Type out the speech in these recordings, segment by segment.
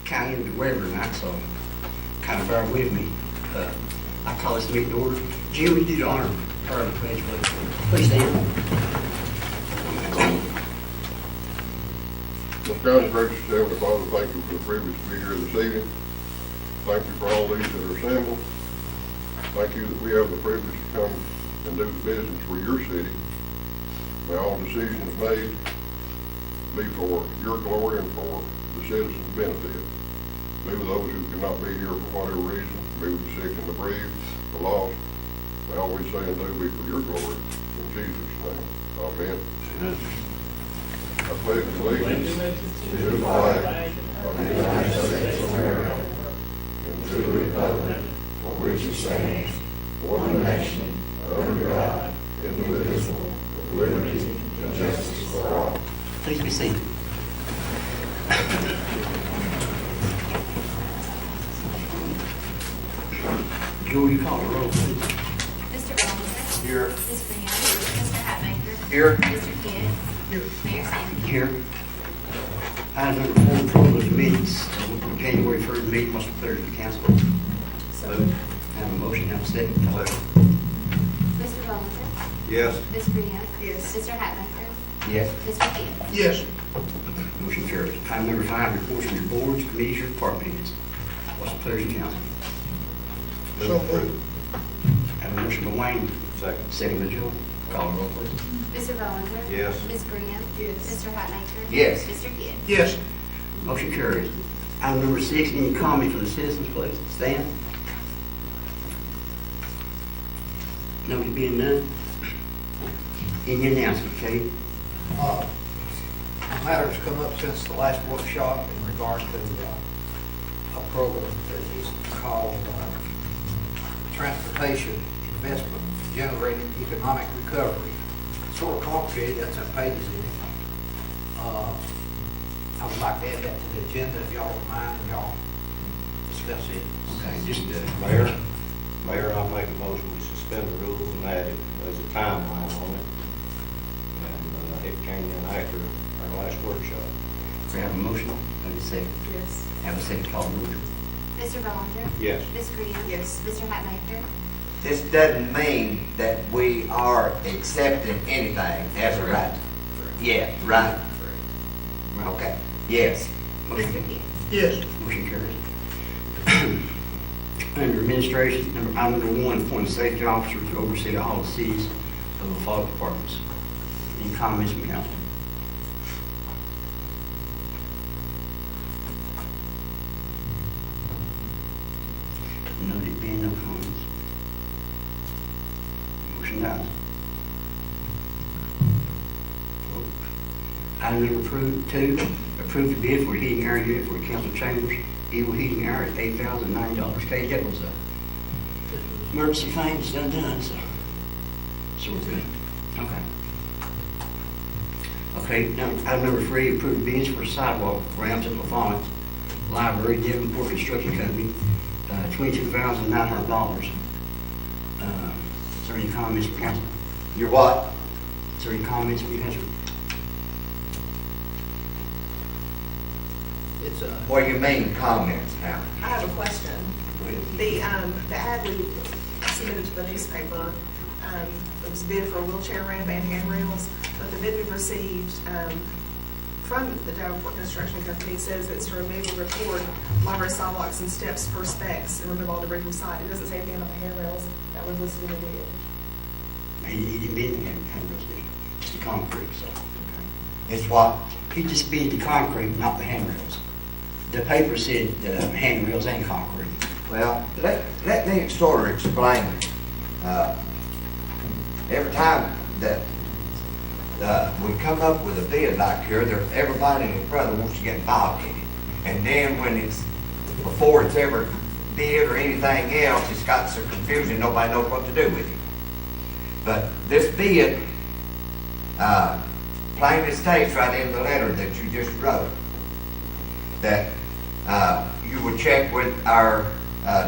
County into Weber tonight, so kind of bear with me. I call this meeting to order. Jim, we do the honor part of the pledge, please stand. Most God is gracious, Heavenly Father, thank you for the privilege to be here this evening. Thank you for all these that are assembled. Thank you that we have the privilege to come and do the business for your city. May all decisions made be for your glory and for the citizens' benefit. Be with those who cannot be here for whatever reason. Be with the sick and the bereaved, the lost. May all we say and do be for your glory. In Jesus' name, amen. I pledge allegiance to the flag of the United States of America and to the republic for which it stands, one nation, under God, indivisible, with liberty and justice for all. Please be seated. Joe, you call the roll, please. Mr. Bowles. Here. Ms. Graham. Mr. Hatmaker. Here. Mr. Kidd. Here. Mayor Sanders. Here. Item number 4, approval of the minutes of January 3rd meeting. What's the pleasure of the council? So, Have a motion, have a second. Mr. Bowles. Yes. Ms. Graham. Yes. Mr. Hatmaker. Yes. Mr. Kidd. Yes. Motion carries. Item number 5, reports from your boards, committees, or department heads. What's the pleasure of the council? So moved. Have a motion by Wayne. Second. Second by Joe. Call the roll, please. Mr. Bowles. Yes. Ms. Graham. Yes. Mr. Hatmaker. Yes. Mr. Kidd. Yes. Motion carries. Item number 6, any comment from the citizens, please? Stan? No, there being none? Any announcement, Kate? A matter's come up since the last workshop in regard to a program that is called Transportation Investment Generating Economic Recovery. Sort of complicated, that's some pages in it. I would like to add that to the agenda if y'all don't mind and y'all discuss it. Okay, just, Mayor, I'll make a motion to suspend the rules and add it as a timeline on it. And it came in after our last workshop. we have a motion, have a second. Yes. Have a second, call the roll. Mr. Bowles. Yes. Ms. Graham. Yes. Mr. Hatmaker. This doesn't mean that we are accepting anything as a right. Yeah, right. Okay, yes. Motion, Mr. Kidd. Yes. motion carries. Under administration, item number 1, appoint a safety officer to oversee all the cities of the LaFollette departments. Any comments from council? No, there being no comments. Motion dies. Item number 2, approve the bid for heating air unit for the council chambers, Eagle Heating Air at $8,090. Kate, that was a emergency thing, it's done, so we're good. Okay. Okay, now, item number 3, approve bids for sidewalk ramps at LaFollette Library, Devonport Construction Company, $22,900. Is there any comments from council? You're what? Is there any comments from council? It's What do you mean comments now? I have a question. The ad we submitted to the newspaper, it was bid for a wheelchair ramp and handrails, but the bid we received from the Davenport Construction Company says it's to remove and record library sidewalks and steps per specs and remove all debris from site. It doesn't say anything about the handrails that was listed in the bid. He didn't bid the handrails, did he? Just the concrete, so. It's what? He just bid the concrete, not the handrails. The paper said handrails and concrete. Well, let me sort of explain. Every time that we come up with a bid like here, everybody and his brother wants to get involved in it. And then when before it's ever bid or anything else, it's got some confusion, nobody knows what to do with it. But this bid, plainly states right in the letter that you just wrote, that you would check with our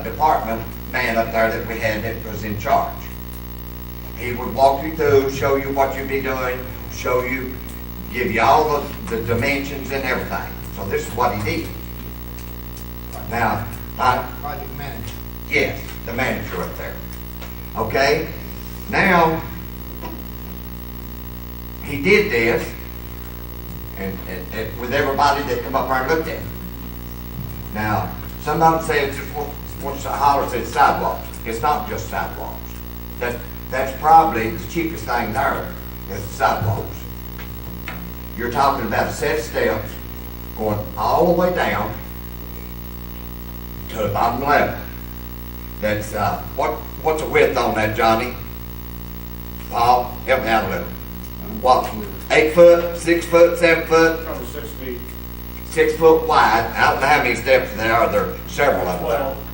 department man up there that we had that was in charge. He would walk you through, show you what you'd be doing, show you, give you all the dimensions and everything. So this is what he did. Now, Project manager. yes, the manager up there. Okay, now, he did this, and with everybody that come up there and looked at it. Now, some of them say it's just once a holler said sidewalks. It's not just sidewalks. That's probably the cheapest thing there is the sidewalks. You're talking about a set of steps going all the way down to the bottom level. That's, what's the width on that, Johnny? Paul, help me out a little. What, 8 foot, 6 foot, 7 foot? Probably 6 feet. 6 foot wide. I don't know how many steps there are. There are several of them.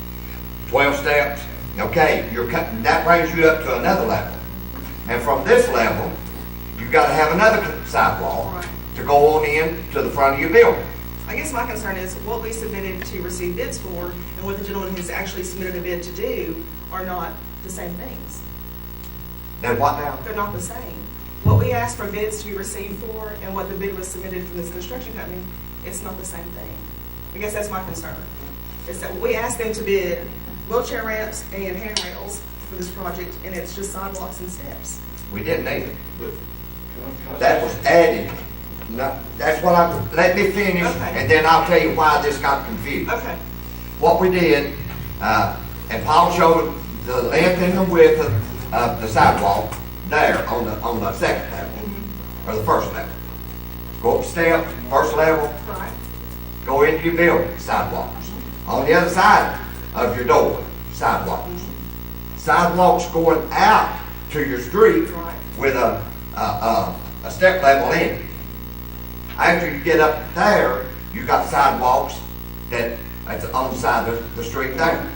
12 steps. Okay, you're cutting, that brings you up to another level. And from this level, you've got to have another sidewalk Right. to go on in to the front of your building. I guess my concern is what we submitted to receive bids for and what the gentleman who's actually submitted a bid to do are not the same things. Now what now? They're not the same. What we asked for bids to be received for and what the bid was submitted from this construction company, it's not the same thing. I guess that's my concern. Is that we asked them to bid wheelchair ramps and handrails for this project, and it's just sidewalks and steps. We didn't either. That was added. No, that's what let me finish, Okay. and then I'll tell you why this got confused. Okay. What we did, and Paul showed the length and the width of the sidewalk there on the second level, or the first level. Go up the step, first level, Right. go into your building, sidewalks. On the other side of your door, sidewalks. Sidewalks going out to your street Right. with a step level in it. After you get up there, you got sidewalks that's on the side of the street there.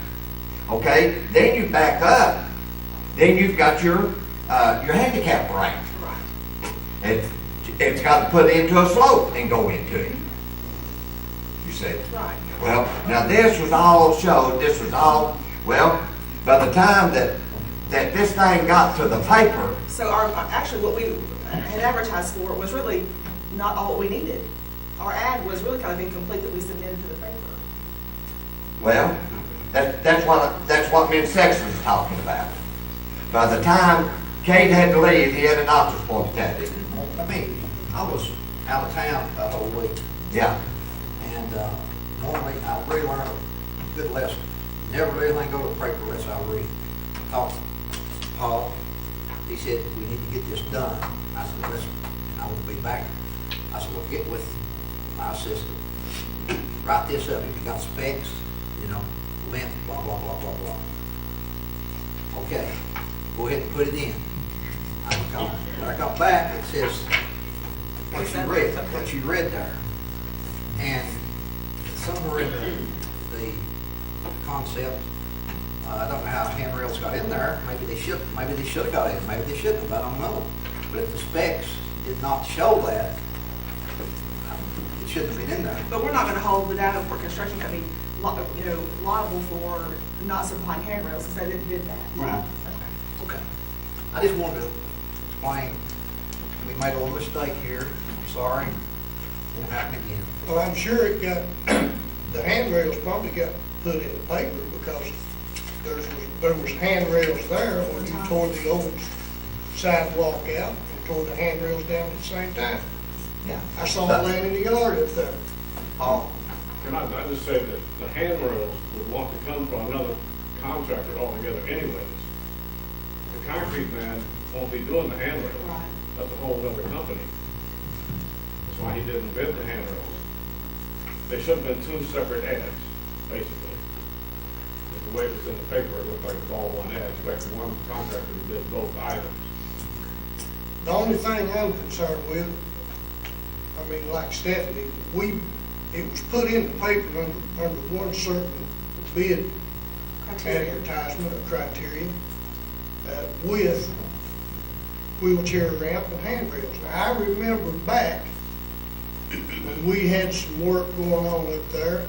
Okay, then you back up, then you've got your handicap ramp. Right. It's got to put into a slope and go into it. You see? Right. Well, now this was all showed, this was all, well, by the time that this thing got to the paper, So actually what we had advertised for was really not all we needed. Our ad was really kind of incomplete that we submitted to the paper. well, that's what me and Sexton was talking about. By the time Kate had to leave, he had a doctor's appointment that day. I mean, I was out of town the whole week, Yeah, and normally I really learn a good lesson. Never let anything go to the paper unless I read. Talked to Paul, he said, we need to get this done. I said, listen, I will be back. I said, well, get with my assistant. Write this up. If you got specs, length, blah, blah, blah, blah, blah. Okay, go ahead and put it in. When I got back, it says what you read there. And somewhere in the concept, I don't know how handrails got in there. Maybe they should have got in. Maybe they shouldn't have. I don't know. But if the specs did not show that, it shouldn't have been in there. But we're not going to hold the Davenport Construction Company, liable for not supplying handrails because they didn't bid that. Right. Okay. I just wanted to explain, we made a little mistake here. I'm sorry. Won't happen again. Well, I'm sure it got, the handrails probably got put in the paper because there was handrails there when you tore the old sidewalk out and tore the handrails down at the same time. yeah. I saw them laying in the yard up there. Oh, Can I just say that the handrails would want to come from another contractor altogether anyways. The concrete man won't be doing the handrails. Right. That's a whole other company. That's why he didn't bid the handrails. They should have been two separate ads, basically. The way it was in the paper, it looked like it's all one ad, expecting one contractor to bid both items. The only thing I'm concerned with, I mean, like Stephanie, it was put in the paper under one certain bid Criteria. advertisement or criteria with wheelchair ramp and handrails. Now, I remember back when we had some work going on up there,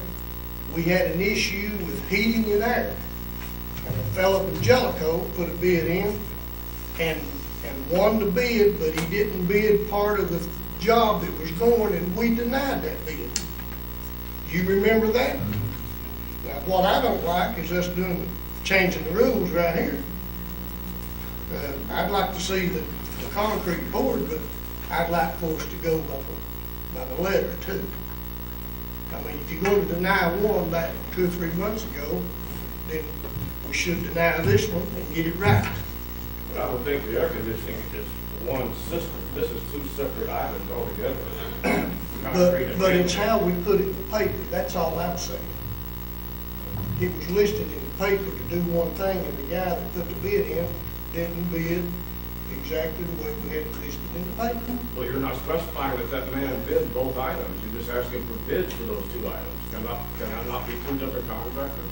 we had an issue with heating and air. And a fellow from Jellicoe put a bid in and won the bid, but he didn't bid part of the job that was going, and we denied that bid. You remember that? Now, what I don't like is us changing the rules right here. I'd like to see the concrete poured, but I'd like for us to go by the letter too. I mean, if you're going to deny one back 2 or 3 months ago, then we should deny this one and get it right. But I don't think the air conditioning is one system. This is two separate items altogether. Concrete and But it's paint. how we put it in the paper, that's all I'm saying. It was listed in the paper to do one thing, and the guy that put the bid in didn't bid exactly the way we had it listed in the paper. Well, you're not specifying that man bid both items. You're just asking for bids for those two items. Can I not be two different contractors?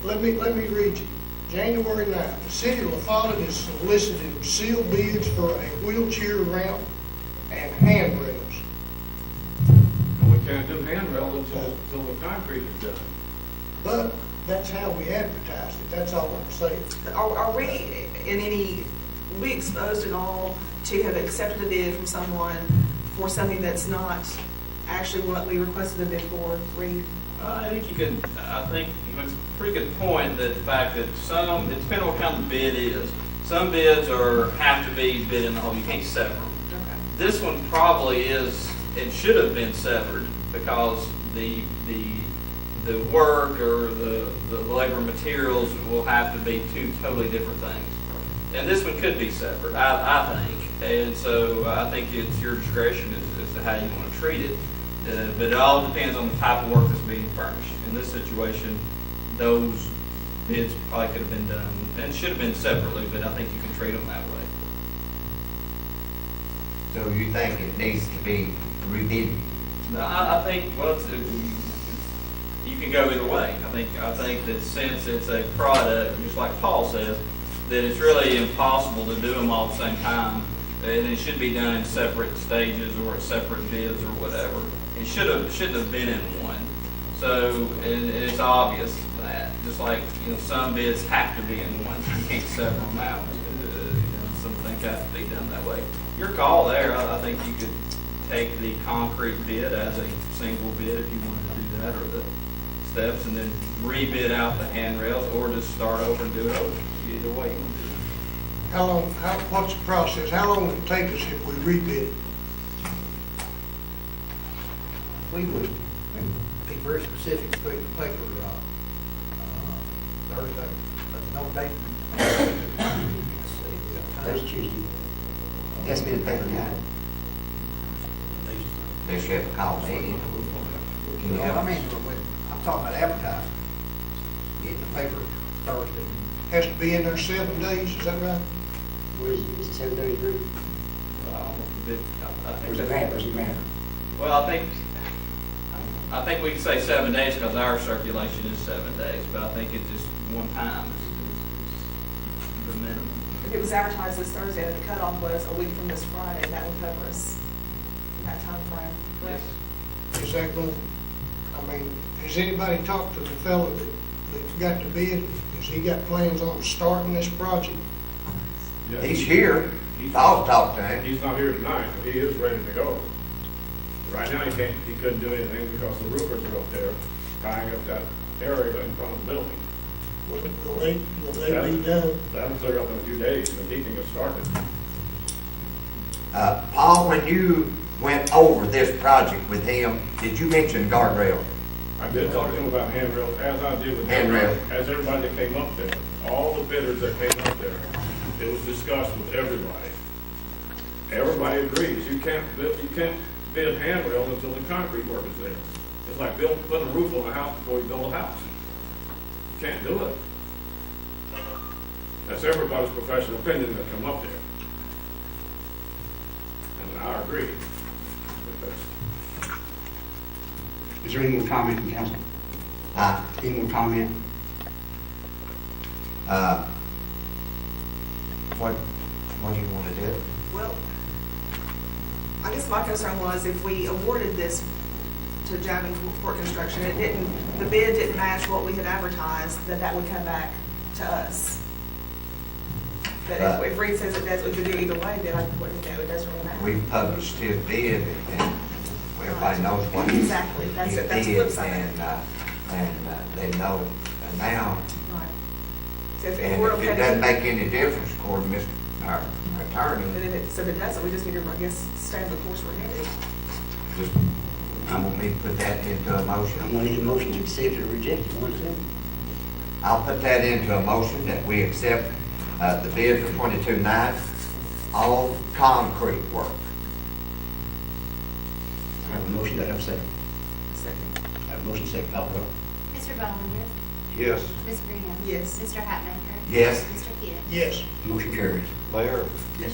Let me read you. January 9th, the city of LaFollette is soliciting sealed bids for a wheelchair ramp and handrails. And we can't do handrails until the concrete is done. But that's how we advertised it, that's all I'm saying. Are we in any, will we exposed at all to have accepted a bid from someone for something that's not actually what we requested a bid for? Reed? I think it's a pretty good point that the fact that it depends on what kind of bid is. Some bids have to be bid in the whole, you can't sever them. Okay. This one probably is, it should have been severed because the work or the labor materials will have to be two totally different things. And this one could be separate, I think. And so I think it's your discretion as to how you want to treat it. But it all depends on the type of work that's being furnished. In this situation, those bids probably could have been done and should have been separately, but I think you can treat them that way. So you think it needs to be rebid? No, I think, well, you can go either way. I think that since it's a product, just like Paul says, that it's really impossible to do them all at the same time, and it should be done in separate stages or at separate bids or whatever. It shouldn't have been in one. So, and it's obvious that, just like, some bids have to be in one. You can't separate them out. Some things have to be done that way. Your call there. I think you could take the concrete bid as a single bid if you wanted to do that, or the steps, and then rebid out the handrails, or just start over and do it over. Either way you want to do it. What's the process? How long would it take us if we rebid it? We would be very specific, put in the paper, Thursday, but no date. Let's see, we got time. That's Tuesday. That's been the paper now. They should have called me. Can you No, help? I mean, I'm talking about advertising. Get the paper Thursday. Has to be in there 7 days, is that right? Where is it? Is it 7 days, Rick? I think Where's the that's- grant, where's the grant? Well, I think we can say 7 days because our circulation is 7 days, but I think it's just one time is the minimum. If it was advertised this Thursday, and the cutoff was a week from this Friday, that would cover us in that time frame. Correct? Is that going, I mean, has anybody talked to the fellow that got the bid? Has he got plans on starting this project? Yeah. He's here. I'll talk to him. He's not here tonight, but he is ready to go. Right now, he couldn't do anything because the roofers are up there tying up that area in front of the building. Will they be done? That'll clear up in a few days, and he can get started. Paul, when you went over this project with him, did you mention guardrail? I did talk to him about handrails, as I did with Handrail. as everybody that came up there. All the bidders that came up there, it was discussed with everybody. Everybody agrees, you can't bid handrails until the concrete work is there. It's like putting a roof on a house before you build a house. You can't do it. That's everybody's professional opinion that come up there. And I agree. But that's- Is there any more comment from council? Any more comment? What do you want to do? Well, I guess my concern was if we awarded this to Javanport Construction, the bid didn't match what we had advertised, that would come back to us. But if Reed says it does, we could do either way, then I wouldn't know, it doesn't really matter. We published his bid, and everybody knows what he Exactly, that's he it, that's the did, flip side of it. and they know the amount. Right. So if And we're if okay. it doesn't make any difference, according to our attorney, But if it doesn't, we just need to, I guess, stay the course we're headed. just, I'm gonna need to put that into a I'm motion. gonna need a motion to accept or reject it, one second. I'll put that into a motion that we accept, the bid for 22.9, all concrete work. I have a motion, do I have a second? Second. I have a motion, second, call the roll. Mr. Bollinger? Yes. Ms. Graham? Yes. Mr. Hatmaker? Yes. Mr. Kidd? Yes. Motion carries. Mayor, Yes.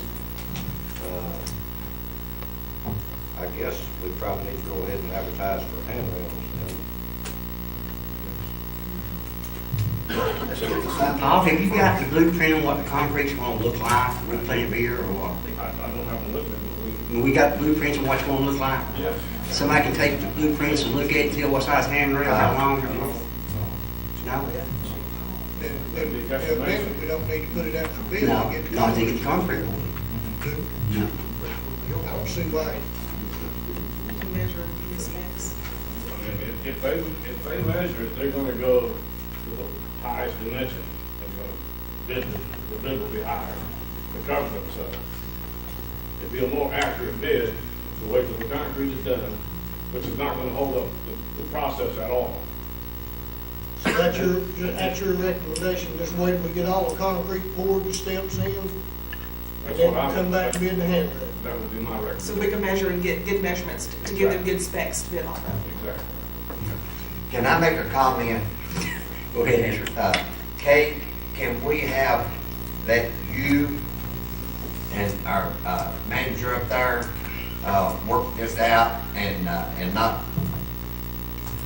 I guess we probably need to go ahead and advertise for handrails. Let's get the sign. Paul, have you got the blueprint on what the concrete's gonna look like, we playing beer or what? I don't have a look at it, I mean, we got blueprints on what it's gonna look like. Yes. Somebody can take the blueprints and look at it, tell what size handrail, how long it is. No? Then we don't need to put it out for bid. No, We get the no, I think it's concrete. No. I don't see why. Measure the specs. I mean, if they measure it, they're gonna go to the highest dimension, and the bid will be higher to cover themselves. It'd be a more accurate bid to wait till the concrete is done, which is not gonna hold up the process at all. So that's your recommendation, just wait till we get all the concrete poured, the steps in, and That's then what I come back and bid the handrail. That would be my recommendation. So we can measure and get good measurements to give them good specs to bid on them. Exactly. Can I make a comment? Go ahead, answer. Kate, can we have, let you and our manager up there work this out and not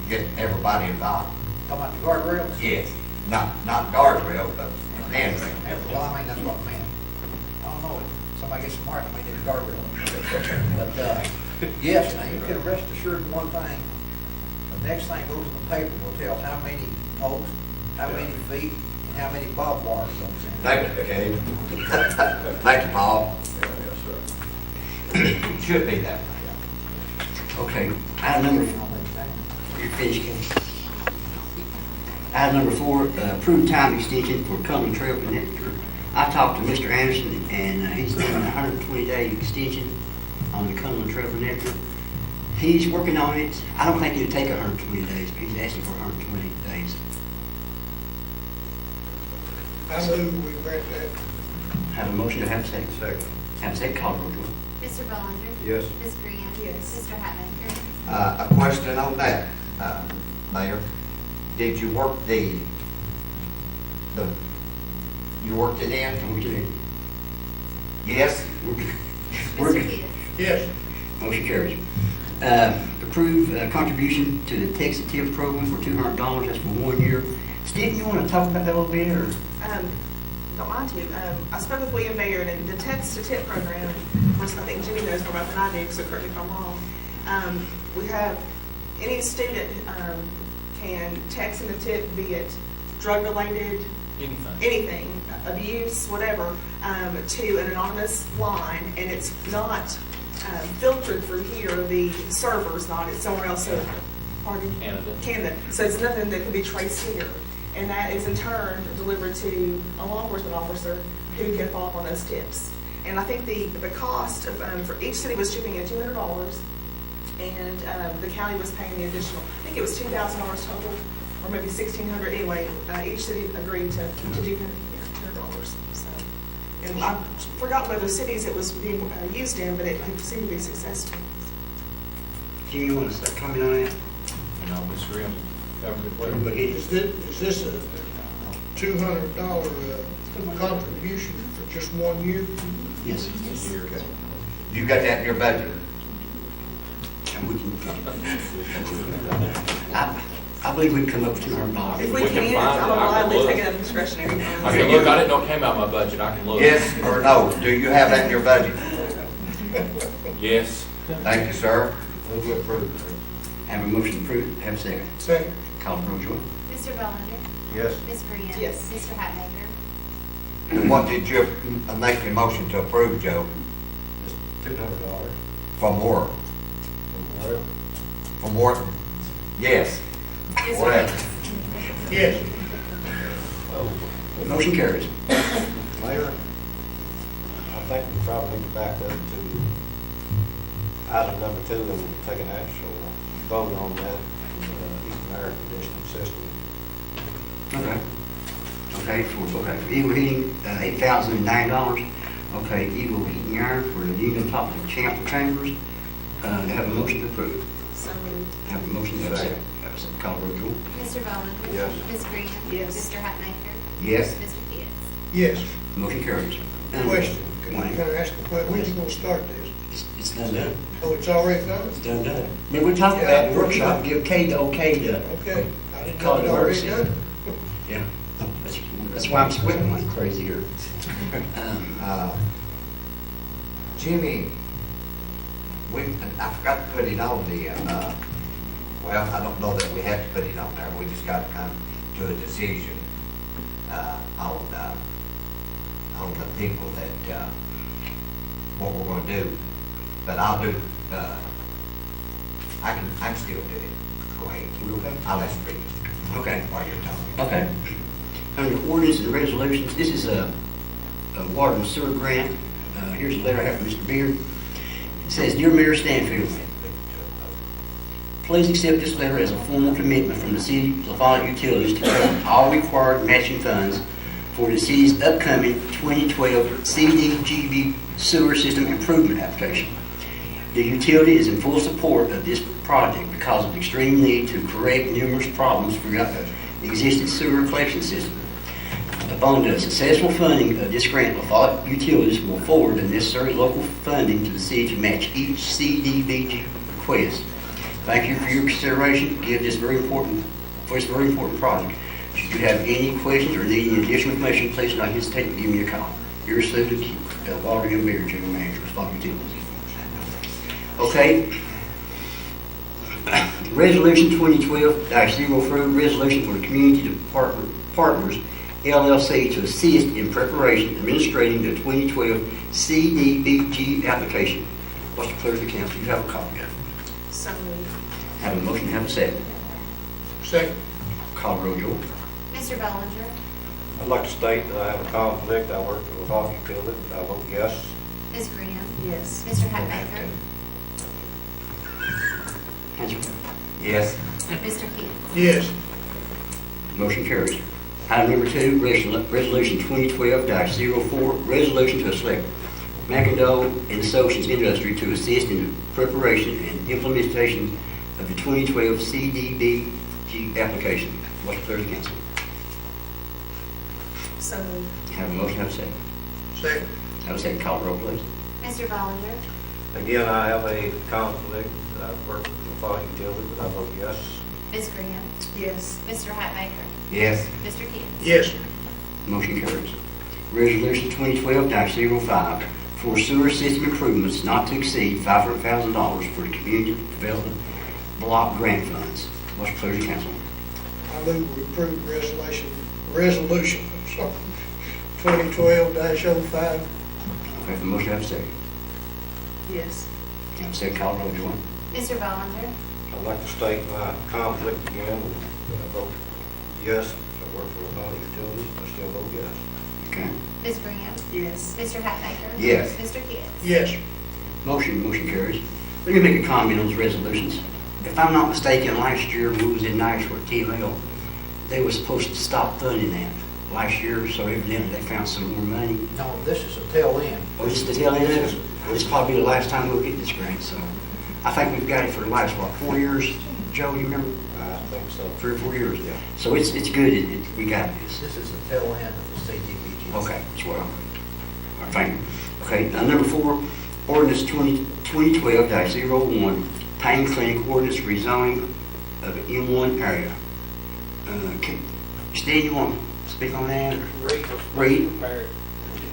get everybody involved? Talking about the guardrails? Yes, not guardrail, but handrail. Well, I mean, that's what I meant. I don't know, if somebody gets smart, I mean, it's guardrail. But, yes, now you can rest assured of one thing. The next thing goes in the paper will tell how many posts, how many feet, and how many barbed wire goes in. Thank you, Kate. Thank you, Paul. Should be that way. Okay, item number, you're finished, Ken. Item number 4, approved time extension for Cumberland Trail Connector. I talked to Mr. Anderson, and he's doing a 120-day extension on the Cumberland Trail Connector. He's working on it. I don't think it'll take 120 days, but he's asking for 120 days. I move we grant that. Have a motion to have a second. Second. Have a second, call the roll, Joy. Mr. Bollinger? Yes. Ms. Graham? Yes. Mr. Hatmaker? A question on that, Mayor. Did you work you worked it in? We do. Yes? We're Mr. Kidd? Yes. Motion carries. Approve contribution to the Texas TIP program for $200. That's for 1 year. Steve, you want to talk about that a little bit, or? Don't mind to. I spoke with William Baird, and the text to tip program, of course, I think Jimmy knows more about than I do, so correct me if I'm wrong. We have, any student can text in a tip, be it drug-related, anything, abuse, whatever, to an anonymous line, and it's not filtered through here, the server's not, it's somewhere else, so, pardon? Canada. So it's nothing that can be traced here. And that is in turn delivered to a law enforcement officer who can follow up on those tips. And I think the cost of, for each city was shipping at $200, and the county was paying the additional, I think it was $2,000 total, or maybe $1,600 anyway. Each city agreed to do $200. So, and I forgot whether cities it was being used in, but it seemed to be successful. Jim, you want to comment on that? No, Ms. Graham, covered it well. Everybody get it? Is this a $200 contribution for just 1 year? Yes. You got that in your budget? And we can, I believe we can come up with $200. If We we can can, find I'm it, I allowed can to take look. it out of discretionary funds. I can look, I didn't know it came out of my budget, I can look. Yes or no? Do you have that in your budget? Yes. Thank you, sir. Move to approve. Have a motion approved, have a second. Second. Call the roll, Joy. Mr. Bollinger? Yes. Ms. Graham? Yes. Mr. Hatmaker? And what did you make the motion to approve, Joe? $200. From work? From work? Yes. Yes, Whatever. Yes. Motion carries. Mayor, I think we probably need to back up to item number 2 and take an actual vote on that, Eastern Air Conditioning System. Okay. Okay, for Eagle Heating, $8,009. Okay, Eagle Heating Iron for the unit top of the chambers. They have a motion to approve. So moved. Have a motion, have a second. Have a second. Call the roll, Joel. Mr. Bollinger? Yes. Ms. Graham? Yes. Mr. Hatmaker? Yes. Mr. Pitts? Yes. Motion carries. Question, can Wayne. I ask a question? When's you gonna start this? It's done. Oh, it's already done? It's done. Then we talked about the workshop, give Kay the okay to, Okay. I didn't Call know it it already emergency. done. yeah. That's why I'm squinting like crazy here. Jimmy, I forgot to put it on the, well, I don't know that we have to put it on there. We just got to come to a decision, on the people that, what we're gonna do. But I'll do, I can still do it. Go ahead. You okay? I'll let you read Okay. while you're talking. Okay. Under ordinance and resolutions, this is a water and sewer grant. Here's a letter I have from Mr. Beard. It says, Dear Mayor Stanfield, please accept this letter as a formal commitment from the city of LaFollette Utilities to collect all required matching funds for the city's upcoming 2012 CDGB sewer system improvement application. The utility is in full support of this project because of the extreme need to correct numerous problems throughout the existing sewer collection system. Upon the successful funding of this grant, LaFollette Utilities will forward the necessary local funding to the city to match each CDBG request. Thank you for your consideration for this very important project. If you have any questions or need any additional information, please do not hesitate to give me a call. Yours truly, Walter M. Beard, General Manager, LaFollette Utilities. Okay. Resolution 2012-04, resolution for the Community Partners LLC to assist in preparation and administrating the 2012 CDBG application. What's the pleasure of the council? You have a copy of it. So moved. Have a motion, have a second. Second. Call the roll, Joel. Mr. Bollinger? I'd like to state that I have a conflict. I work for LaFollette Utilities, but I vote yes. Ms. Graham? Yes. Mr. Hatmaker? Answer. Yes. Mr. Pitts? Yes. Motion carries. Item number 2, resolution 2012-04, resolution to select McIndoe and Associates Industry to assist in the preparation and implementation of the 2012 CDBG application. What's the pleasure of the council? So moved. Have a motion, have a second. Second. Have a second, call the roll, please. Mr. Bollinger? Again, I have a conflict. I work for LaFollette Utilities, but I vote yes. Ms. Graham? Yes. Mr. Hatmaker? Yes. Mr. Pitts? Yes. Motion carries. Resolution 2012-05 for sewer system improvements not to exceed $500,000 for the community development block grant funds. What's the pleasure of the council? I move we approve resolution, 2012-05. Okay, the motion, have a second. Yes. Have a second, call the roll, Joel. Mr. Bollinger? I'd like to state my conflict again. I vote yes. I work for LaFollette Utilities, I still vote yes. Okay. Ms. Graham? Yes. Mr. Hatmaker? Yes. Mr. Pitts? Yes. Motion carries. Let me make a comment on those resolutions. If I'm not mistaken, last year when we was in Nashville at TML, they were supposed to stop funding that last year, so evidently they found some more money. No, this is a tail end. Oh, this is the tail end of it? Well, this is probably the last time we'll get this grant, so I think we've got it for the last, 4 years? Joe, you remember? I think so. 3 or 4 years. Yeah. So it's good. We got this. This is the tail end of the CDBG. Okay, that's what I'm thinking. Okay, number 4, ordinance 2012-01, pain clinic ordinance rezoning of the M1 area. Steve, you want to speak on that? Read.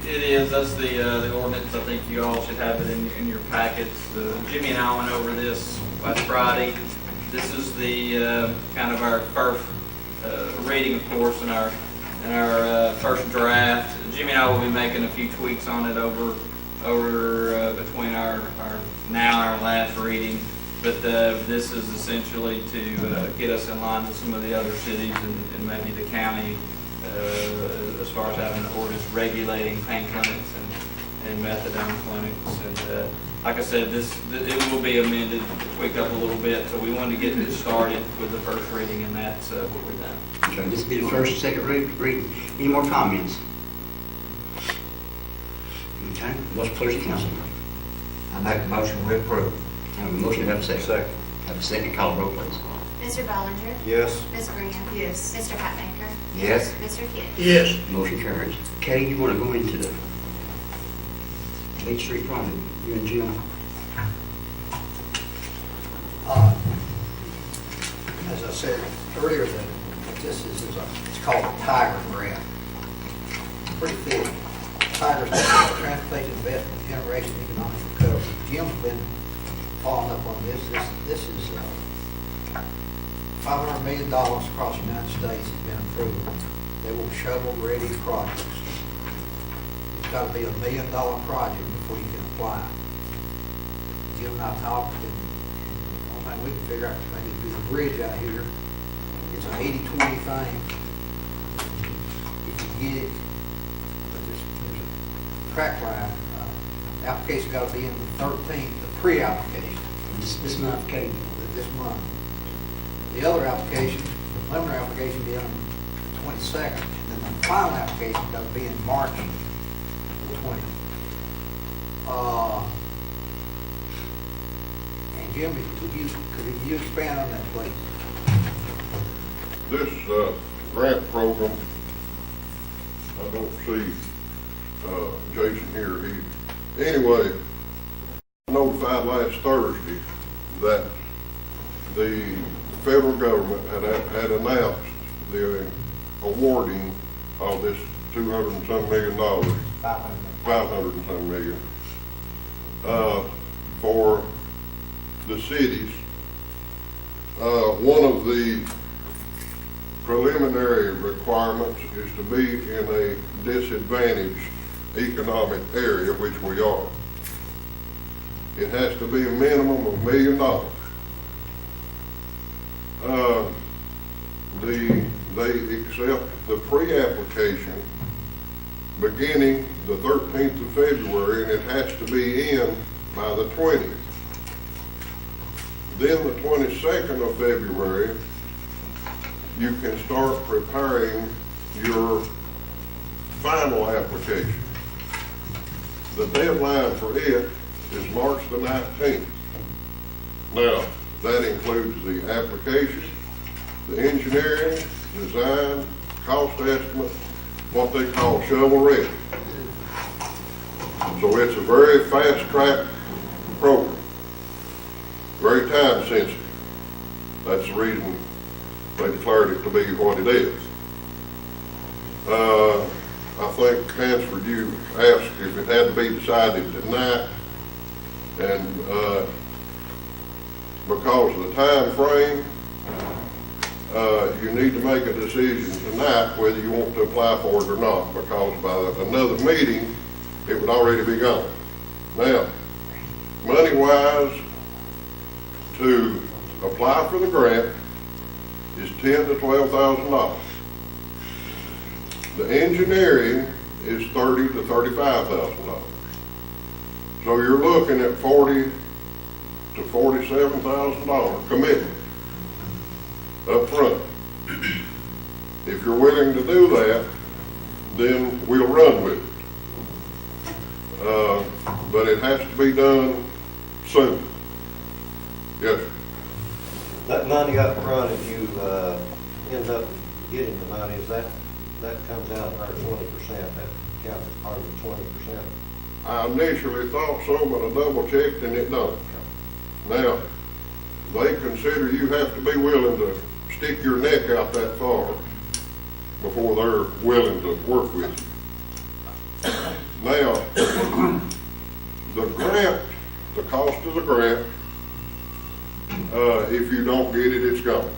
It is, that's the ordinance, I think you all should have it in your packets. Jimmy and I went over this last Friday. This is the kind of our first reading, of course, in our first draft. Jimmy and I will be making a few tweaks on it over between our last reading. But this is essentially to get us in line with some of the other cities and maybe the county as far as having an ordinance regulating pain clinics and methadone clinics. And like I said, it will be amended, tweaked up a little bit. So we wanted to get it started with the first reading, and that's what we've done. Okay, this will be the first and second reading. Any more comments? Okay, what's the pleasure of council? I make a motion we approve. Have a motion, have a second. Second. Have a second, call the roll, please. Mr. Bellinger? Yes. Ms. Graham? Yes. Mr. Hatmaker? Yes. Mr. Kidd? Yes. Motion carries. Kay, you want to go into the Beach Street project? You and Jim? As I said earlier, that this is it's called a Tiger grant. Pretty fitting. Tiger's transportation investment, generation, economic recovery. Jim's been following up on this. This is $500 million across the United States has been approved. They will shovel-ready projects. It's got to be $1 million project before you can apply. Jim and I talked, and one thing we can figure out is maybe do the bridge out here. It's an 80-20 thing. If you get it, there's a track line. The application got to be in the 13th, the pre-application. This month, Kay. This month. The other application, the preliminary application, will be on the 22nd, and then the final application got to be in March 20th. And Jim, could you expand on that, please? This grant program, I don't see Jason here. Anyway, I notified last Thursday that the federal government had announced the awarding of this $200 and some million, 500 and some million, for the cities. One of the preliminary requirements is to be in a disadvantaged economic area, which we are. It has to be a minimum of $1 million. They accept the pre-application beginning the 13th of February, and it has to be in by the 20th. Then the 22nd of February, you can start preparing your final application. The deadline for it is March the 19th. Now, that includes the application, the engineering, design, cost estimate, what they call shovel ready. So it's a very fast track program, very time sensitive. That's the reason they declared it to be what it is. I think, Hansford, you asked if it had to be decided tonight, and because of the time frame, you need to make a decision tonight whether you want to apply for it or not, because by another meeting, it would already be gone. Now, money-wise, to apply for the grant is $10,000 to $12,000. The engineering is $30,000 to $35,000. So you're looking at $40,000 to $47,000 commitment up front. If you're willing to do that, then we'll run with it. But it has to be done soon. Yes, sir. That money up front, if you end up getting the money, that comes out of our 20%, that counts as part of the 20%. I initially thought so, but I double checked and it don't. Now, they consider you have to be willing to stick your neck out that far before they're willing to work with you. Now, the grant, the cost of the grant, if you don't get it, it's gone.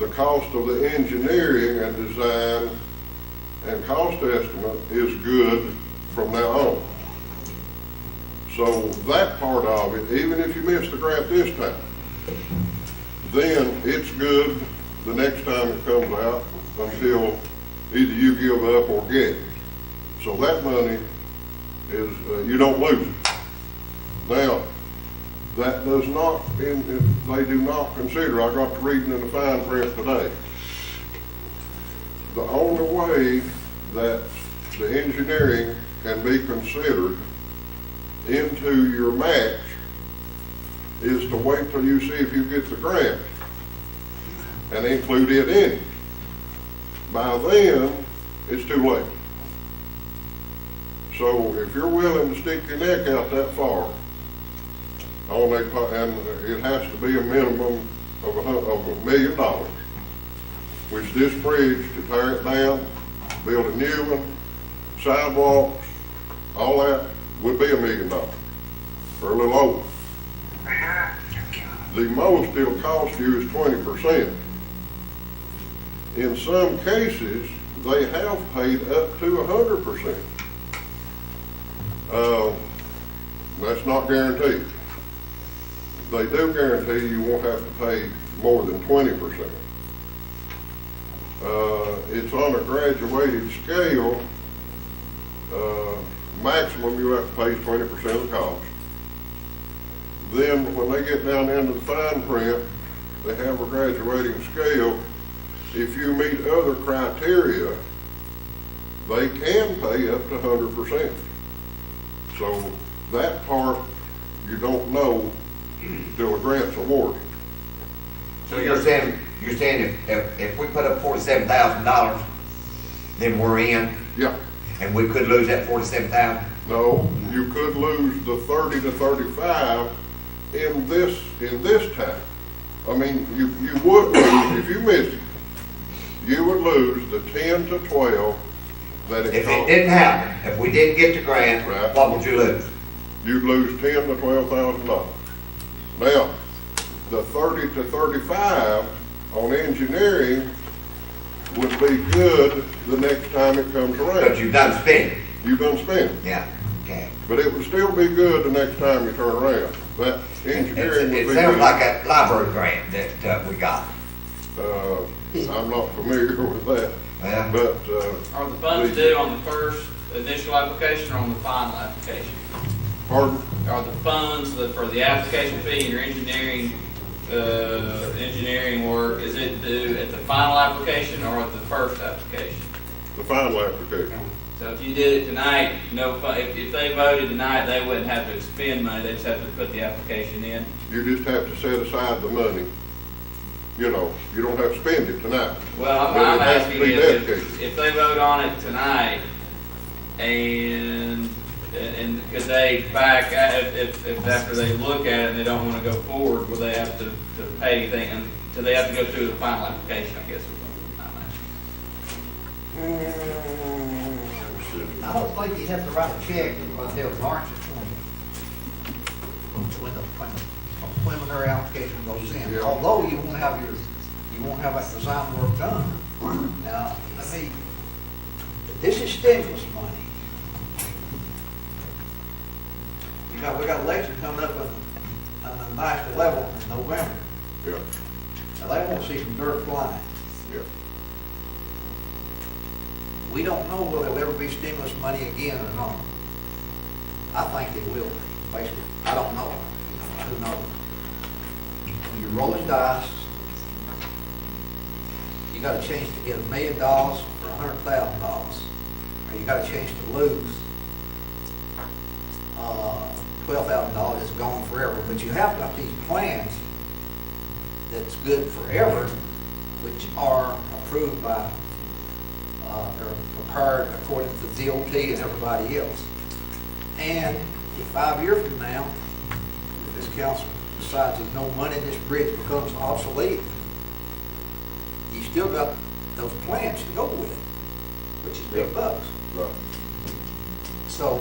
the cost of the engineering and design and cost estimate is good from now on. So that part of it, even if you miss the grant this time, then it's good the next time it comes out until either you give up or get it. So that money is, you don't lose it. Now, that does not, they do not consider, I got to reading in the fine print today, the only way that the engineering can be considered into your match is to wait till you see if you get the grant and include it in it. By then, it's too late. So if you're willing to stick your neck out that far, and it has to be a minimum of $1 million, which this bridge, to tear it down, build a new one, sidewalks, all that, would be $1 million, or a little over. The most it'll cost you is 20%. In some cases, they have paid up to 100%. That's not guaranteed. They do guarantee you won't have to pay more than 20%. It's on a graduated scale. Maximum you have to pay is 20% of the cost. Then when they get down into the fine print, they have a graduating scale. If you meet other criteria, they can pay up to 100%. So that part you don't know till the grant's awarded. So you're saying if we put up $47,000, then we're in? Yeah. And we could lose that $47,000? No, you could lose the 30 to 35 in this time. I mean, you would lose, if you missed it, you would lose the 10 to 12 that it If cost. it didn't happen, if we didn't get the grant, Right. what would you lose? You'd lose $10 to $12,000. Now, the 30 to 35 on engineering would be good the next time it comes around. But you've done spending. You've done spending. Yeah, okay. But it would still be good the next time you turn around. That engineering would be It good. sounds like a library grant that we got. I'm not familiar with that, Yeah. but, Are the funds due on the first initial application or on the final application? pardon? Are the funds for the application fee and your engineering work, is it due at the final application or at the first application? The final application. So if you did it tonight, if they voted tonight, they wouldn't have to expend money, they just have to put the application in. You just have to set aside the money. You know, you don't have to spend it tonight. Well, But I'm it has to asking be if dedicated. they vote on it tonight, and could they back, if after they look at it and they don't want to go forward, will they have to pay anything, and do they have to go through the final application, I guess is what I'm asking. I don't think you have to write a check until March the 20th, when the preliminary application goes in. Yeah. Although you won't have that design work done. Now, this is stimulus money. We got election coming up on a national level in November. Yeah, Now, they want to see some dirt flying. yeah. We don't know whether there'll ever be stimulus money again or not. I think it will be, basically. I don't know. Who knows? When you're rolling dice, you got a chance to get $1 million or $100,000, or you got a chance to lose $12,000 that's gone forever. But you have got these plans that's good forever, which are approved by they're prepared according to the DOT and everybody else. And if 5 years from now, if this council decides there's no money, this bridge becomes obsolete, you still got those plans to go with, which is big bucks. Right. So,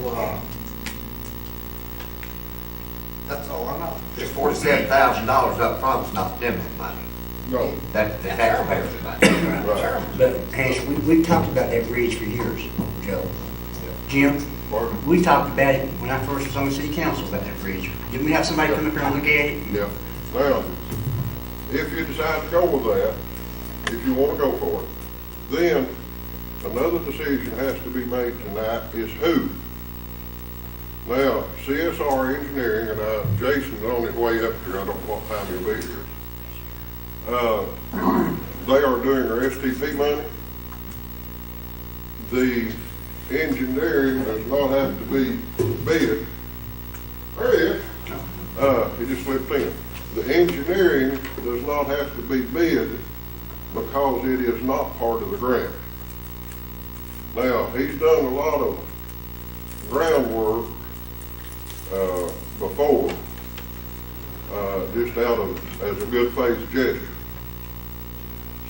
that's all I know. This $47,000 up front is not stimulus money. No. That the taxpayers are buying. Right. But, Hash, we talked about that bridge for years, Joe. Jim, Pardon? we talked about it when I first was on the city council about that bridge. Didn't we have somebody come up here and look at it? Yeah. Now, if you decide to go with that, if you want to go for it, then another decision has to be made tonight is who. Now, CSR Engineering, and Jason's on his way up here, I don't know what time he'll be here. They are doing their STP money. The engineering does not have to be bid. There he is. He just slipped in. The engineering does not have to be bid because it is not part of the grant. Now, he's done a lot of groundwork before, just out of, as a good faith gesture.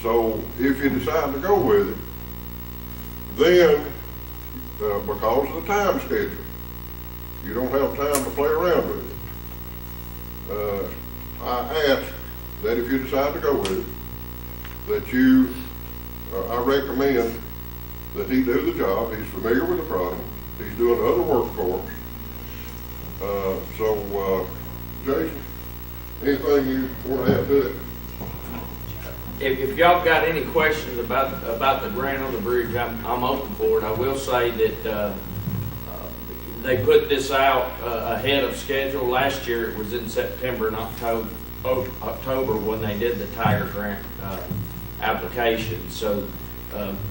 So if you decide to go with it, then, because of the time schedule, you don't have time to play around with it. I ask that if you decide to go with it, that you, I recommend that he do the job. He's familiar with the problem. He's doing other work for us. Jason, anything you want to add to it? If y'all got any questions about the grant on the bridge, I'm open for it. I will say that they put this out ahead of schedule. Last year it was in September and October when they did the Tiger grant application. So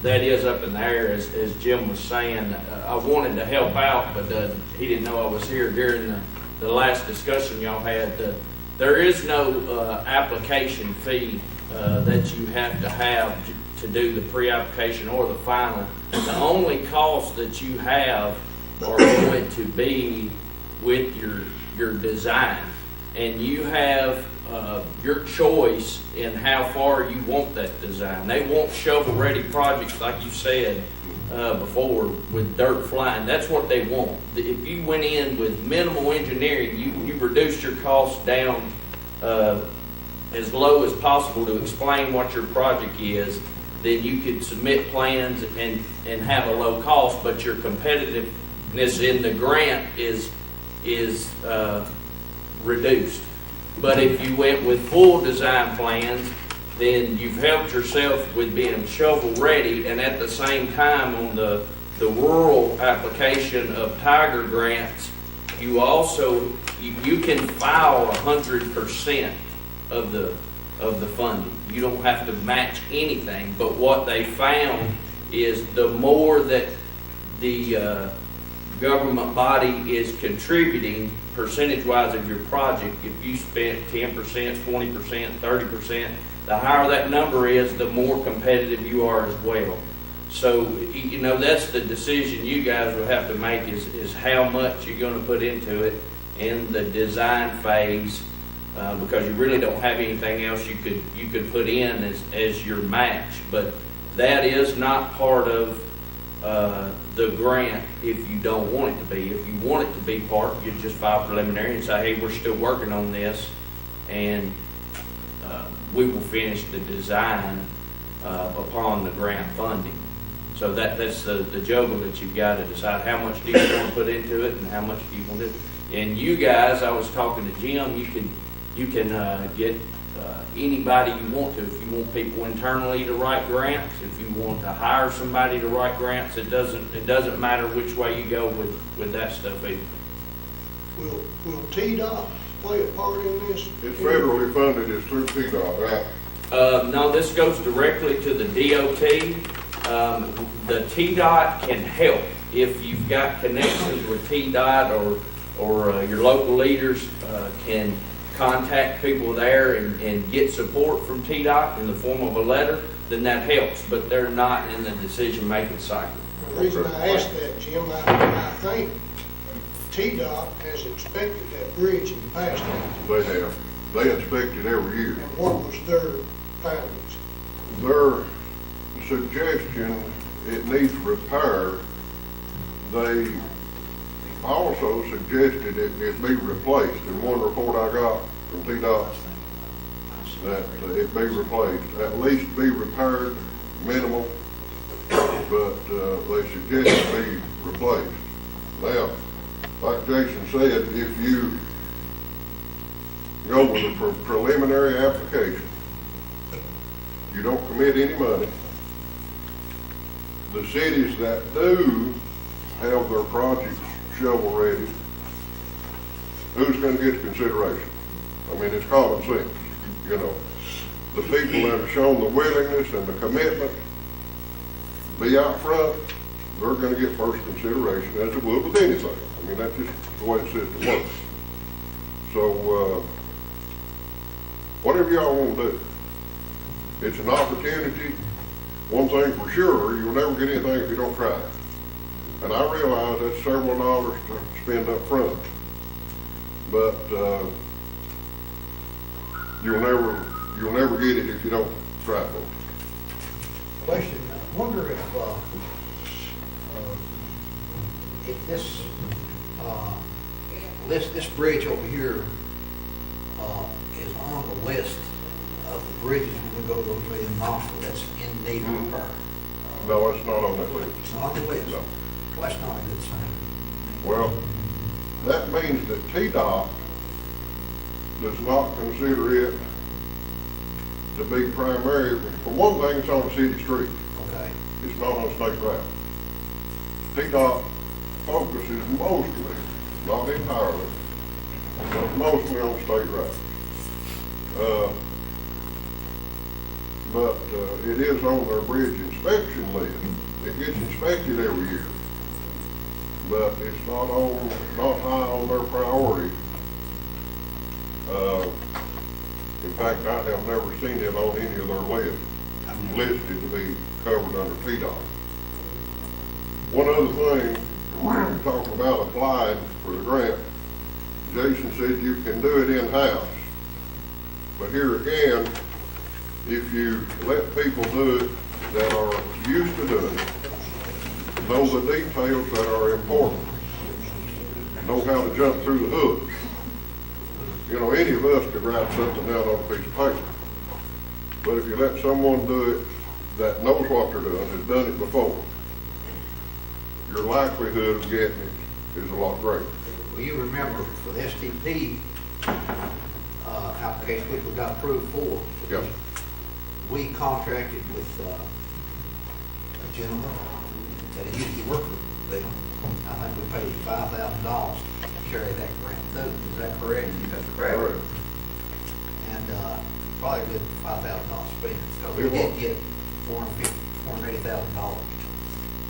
that is up in the air, as Jim was saying. I wanted to help out, but he didn't know I was here during the last discussion y'all had. There is no application fee that you have to do the pre-application or the final. The only cost that you have are going to be with your design, and you have your choice in how far you want that design. They want shovel-ready projects, like you said before, with dirt flying. That's what they want. If you went in with minimal engineering, you reduced your costs down as low as possible to explain what your project is, then you could submit plans and have a low cost, but your competitiveness in the grant is reduced. But if you went with full design plans, then you've helped yourself with being shovel ready, and at the same time on the rural application of Tiger grants, you also you can file 100% of the funding. You don't have to match anything. But what they found is the more that the government body is contributing percentage-wise of your project, if you spent 10%, 20%, 30%, the higher that number is, the more competitive you are as well. So, you know, that's the decision you guys will have to make is how much you're going to put into it in the design phase, because you really don't have anything else you could put in as your match. But that is not part of the grant if you don't want it to be. If you want it to be part, you just file preliminary and say, hey, we're still working on this, and we will finish the design upon the grant funding. So that's the juggle that you've got to decide. How much do you want to put into it, and how much do you want to do? And you guys, I was talking to Jim, you can get anybody you want to. If you want people internally to write grants, if you want to hire somebody to write grants, it doesn't matter which way you go with that stuff either. Will TDOT play a part in this? It's federally funded, it's through TDOT, right? No, this goes directly to the DOT. The TDOT can help if you've got connections with TDOT or your local leaders can contact people there and get support from TDOT in the form of a letter, then that helps, but they're not in the decision-making cycle. The reason I asked that, Jim, I think TDOT has inspected that bridge in the past. They have. They inspect it every year. And what was their findings? Their suggestion, it needs repair. They also suggested it be replaced in one report I got from TDOT. that it be replaced, at least be repaired, minimal, but they suggest it be replaced. Now, like Jason said, if you go with a preliminary application, you don't commit any money, the cities that do have their projects shovel ready, who's going to get consideration? I mean, it's common sense, you know. The people that have shown the willingness and the commitment to be out front, they're going to get first consideration, as it would with anything. I mean, that's just the way the system works. So, whatever y'all want to do, it's an opportunity. One thing for sure, you'll never get anything if you don't try. And I realize that's several dollars to spend up front, but you'll never get it if you don't try for it. Question, I wonder if this bridge over here is on the list of the bridges when we go to the Knoxville that's in need of repair. No, it's not on that list. It's not on the list. No. Well, that's not a good sign. Well, that means that TDOT does not consider it to be primary. For one thing, it's on a city street. Okay. It's not on a state route. TDOT focuses mostly, not entirely, but mostly on state routes. But it is on their bridge inspection list. It gets inspected every year. But it's not high on their priority. In fact, I have never seen it on any of their lists, listed to be covered under TDOT. One other thing, when we're talking about applying for the grant, Jason said you can do it in-house. But here again, if you let people do it that are used to doing it, know the details that are important, know how to jump through the hoops. You know, any of us could write something out on a piece of paper. But if you let someone do it that knows what they're doing, has done it before, your likelihood of getting it is a lot greater. Well, you remember for the STP application, which we got approved for. Yep. We contracted with a gentleman that he used to work with them. I think we paid $5,000 to carry that grant through. Is that correct? That's correct. And probably good $5,000 spent. So we It did was. get $480,000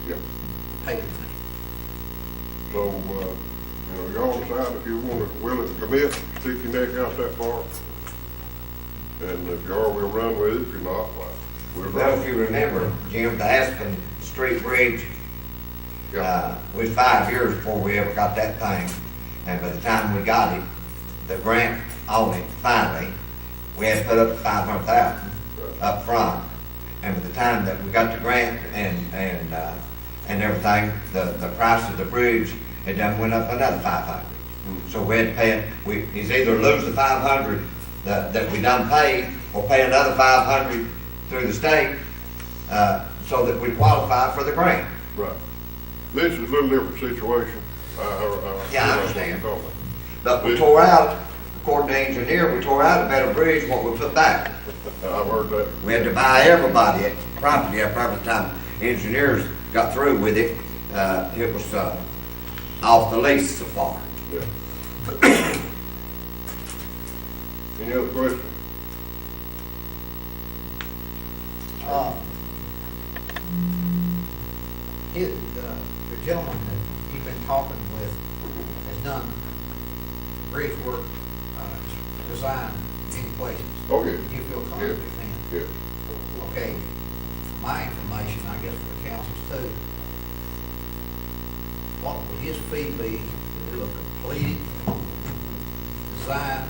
Yep. paid. So, you know, y'all decide if you're willing to commit, stick your neck out that far. And if you are, we'll run with it. If you're not, we'll Well, run. if you remember, Jim, the Aspen Street Bridge, Yeah. was 5 years before we ever got that thing. And by the time we got it, the grant on it, finally, we had to put up $500,000 up front. And by the time that we got the grant and everything, the price of the bridge, it done went up another $500. So we had to pay it, it's either lose the $500 that we done paid, or pay another $500 through the state, so that we qualify for the grant. Right. This is a little different situation. Yeah, I understand. But we tore out, according to the engineer, we tore out a better bridge than what we put back. I've heard that. We had to buy everybody at property up by the time engineers got through with it. It was off the lease so far. Yeah. Any other questions? The gentleman that you've been talking with has done bridge work, design many places. Oh, yeah. You feel confident with him? Yeah. Okay, my information, I guess for the councils too, what would his fee be to do a completed design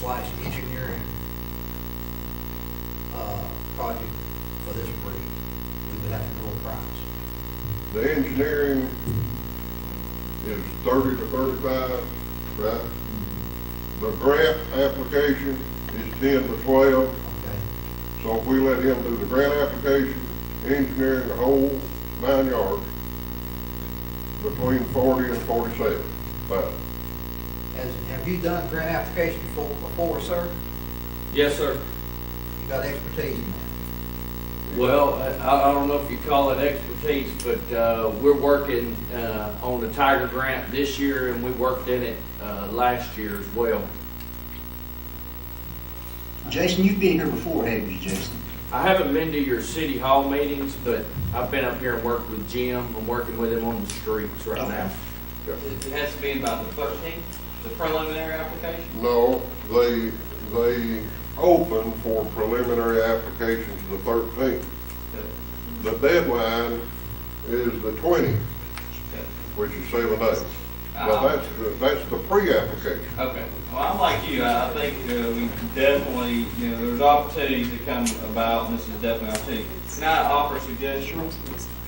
/ engineering project for this bridge? We would have to know a price. The engineering is 30 to 35, right? The grant application is 10 to 12. Okay. So if we let him do the grant application, engineering, the whole 9 yards, between 40 and 47. Have you done grant application before, sir? Yes, sir. You got expertise in that? Well, I don't know if you call it expertise, but we're working on the Tiger Grant this year, and we worked in it last year as well. Jason, you've been here before, haven't you, Jason? I haven't been to your city hall meetings, but I've been up here and worked with Jim. I'm working with him on the streets right now. It has to be about the 13th, the preliminary application? No, they open for preliminary applications the 13th. The deadline is the 20th, which is 7 days. Now, that's the pre-application. Okay, well, I'm like you, I think we definitely, there's opportunities that come about, and this is definitely an opportunity. Can I offer a suggestion?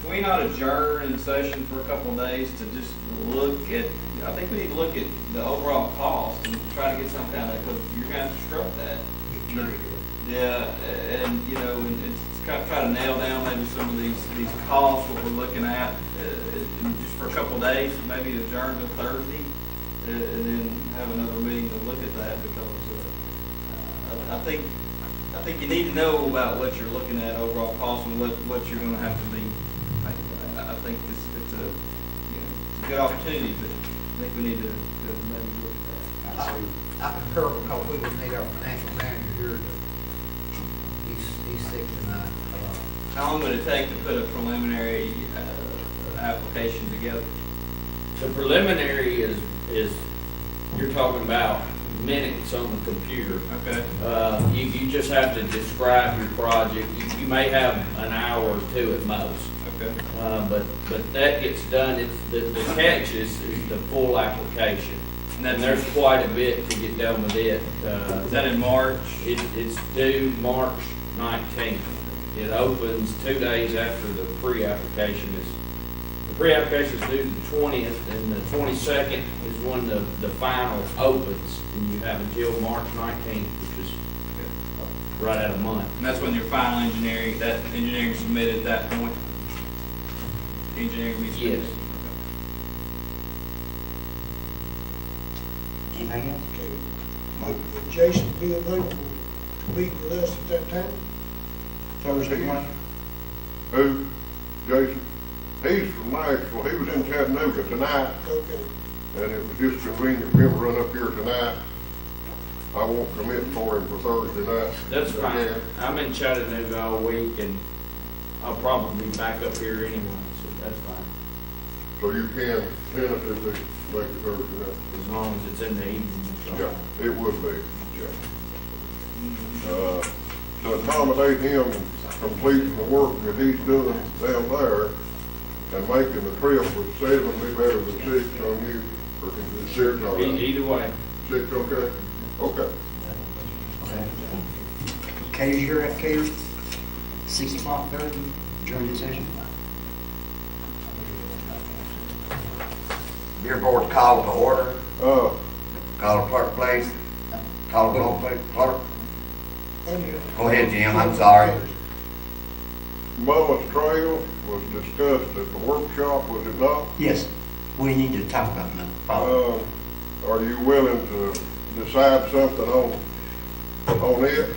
Can we not adjourn in session for a couple of days to just look at, I think we need to look at the overall cost and try to get some kind of, because you're gonna have to scrub that. Yeah, and, and it's kind of try to nail down maybe some of these costs, what we're looking at, and just for a couple of days, maybe adjourn to Thursday, and then have another meeting to look at that, because I think you need to know about what you're looking at, overall cost, and what you're gonna have to be. I think it's a good opportunity, but I think we need to maybe look at that. I concur, because we would need our financial manager here to, he's sick tonight. How long would it take to put a preliminary application together? The preliminary is you're talking about minutes on the computer. Okay. You just have to describe your project. You may have an hour or two at most. Okay. But that gets done. The catch is the full application. And there's quite a bit to get done with it. Is that in March? It's due March 19th. It opens 2 days after the pre-application is. The pre-application is due the 20th, and the 22nd is when the final opens, and you have until March 19th, which is right at a month. And that's when your final engineering, that engineering submitted at that point? Engineering we submitted? Yes. Anything else? Would Jason be available to meet with us at that time? Thursday morning? Who? Jason? He's from Nashville. He was in Chattanooga tonight, Okay. and it was just convenient for him to run up here tonight. I won't commit for him for Thursday night. That's fine. I'm in Chattanooga all week, and I'll probably be back up here anyway, so that's fine. So you can tentatively make it Thursday night. As long as it's in the evening. that's all. Yeah, it would be, yeah. To accommodate him completing the work that he's doing down there and making the trip with 7 be better than 6 on you, or is 6 all right? Either way. 6 okay? Okay. Cater's here at Cater, 6 o'clock Thursday, during the session. Your board call to order. Uh, Call the clerk, please. Call the roll, please. Clerk. Go ahead, Jim, I'm sorry. Mullis Trail was discussed at the workshop, was it not? Yes, we need to talk about that. Are you willing to decide something on it?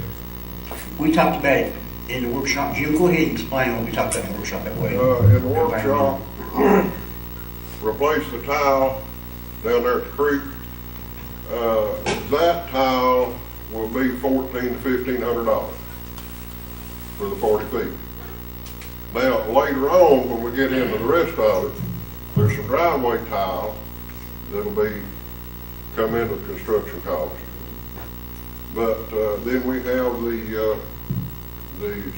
We talked about it in the workshop. Jim, go ahead and explain what we talked about in the workshop that way. In the workshop, replace the tile down there at the creek. That tile will be $1,400 to $1,500 for the 40 feet. Now, later on, when we get into the rest of it, there's some driveway tile that'll come into the construction cost. But then we have the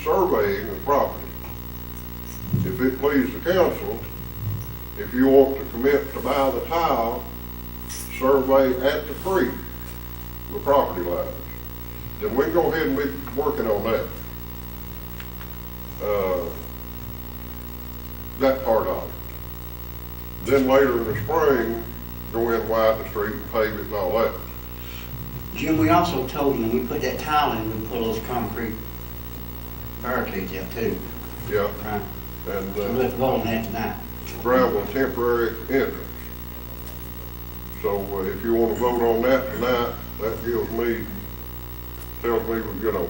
surveying of property. If it pleases the council, if you want to commit to buy the tile, survey at the creek, the property lines, then we can go ahead and be working on that. That part of it. Then later in the spring, go in, widen the street and pave it and all that. Jim, we also told him when we put that tile in, we put those concrete barricades out too, Yeah, right? and So we'll have to vote on that tonight. gravel and temporary entrance. So if you want to vote on that tonight, that gives me, tells me we're good on it.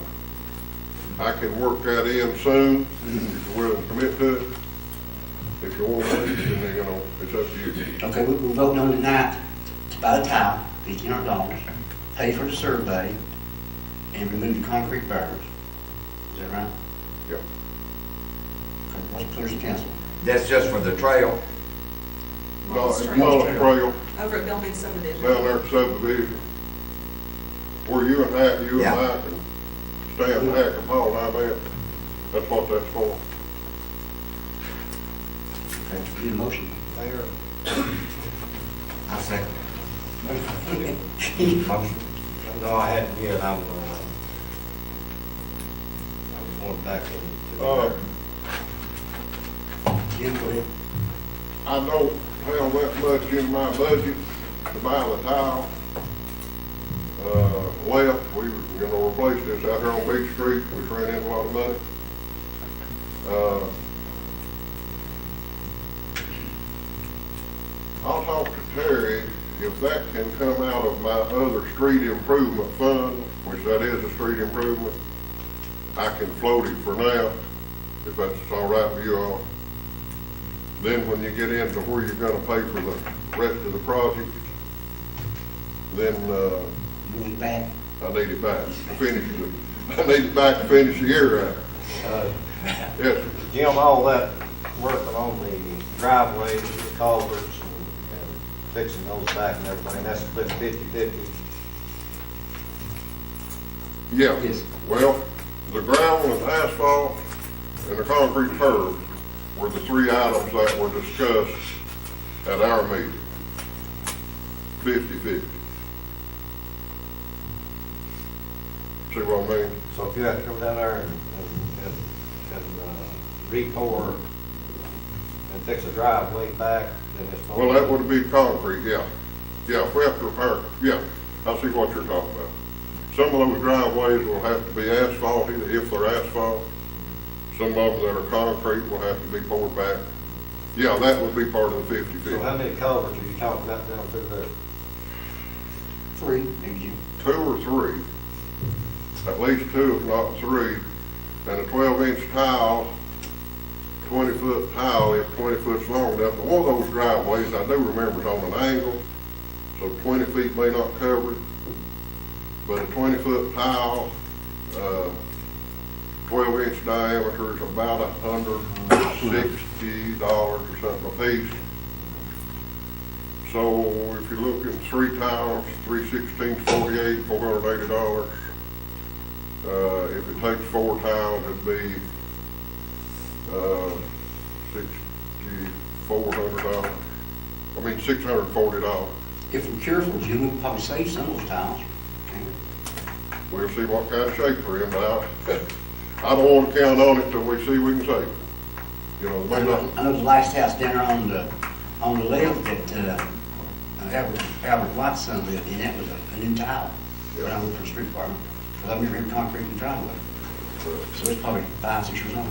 I can work that in soon, if you're willing to commit to it. If you want to, then, you know, it's up to you. Okay, we're voting on tonight to buy the tile, $1,500, pay for the survey, and remove the concrete barriers. Is that right? Yeah. Okay, what's clear as council? That's just for the trail. No, it's Street. not a trail Over at Bellmead subdivision. down there at subdivision. Where you and Hack, you and Yeah. Mike and Stan and Hack and Paul and I met. That's what that's for. Okay, need a motion? Mayor, I second. motion. No, I hadn't yet, I was going back to. Jim, go ahead. I don't have that much in my budget to buy the tile. Left, we were gonna replace this out here on Beach Street, we ran into a lot of money. I'll talk to Terry if that can come out of my other street improvement fund, which that is a street improvement. I can float it for now, if that's all right with you all. Then when you get into where you're gonna pay for the rest of the project, then, Move it back. I need it back to finish I need it back to finish the year out. Yes, sir. Jim, all that working on the driveways, the culverts, and fixing those back and everything, that's split 50-50. Yeah. Yes. Well, the gravel and asphalt and the concrete curbs were the three items that were discussed at our meeting. 50-50. See what I mean? So if you have to come down there and re-pour and fix a driveway back, then it's. Well, that would be concrete, yeah. Yeah, if we have to repair, yeah, I see what you're talking about. Some of those driveways will have to be asphalted, if they're asphalt. Some of them that are concrete will have to be poured back. Yeah, that would be part of the 50-50. So how many culverts are you talking about down through there? 3, maybe Jim. 2 or 3, at least 2 if not 3, and a 12-inch tile, 20-foot tile if 20 foot's long enough. But one of those driveways, I do remember, is on an angle, so 20 feet may not cover it, but a 20-foot tile, 12-inch diameter is about $160 or something a piece. So if you're looking 3 tiles, 3/16, 48, $480. If it takes 4 tiles, it'd be $6,400. I mean, $640. If we're careful, Jim, we'll probably save some of those tiles. Okay. We'll see what kind of shape we're in, but I don't want to count on it till we see we can save it. You know, I may not. know the last house down there on the left that, Albert White's son lived in, that was a new tile. When I worked for the street department, because I've never had concrete in the driveway. So it's probably 5, 6 years old.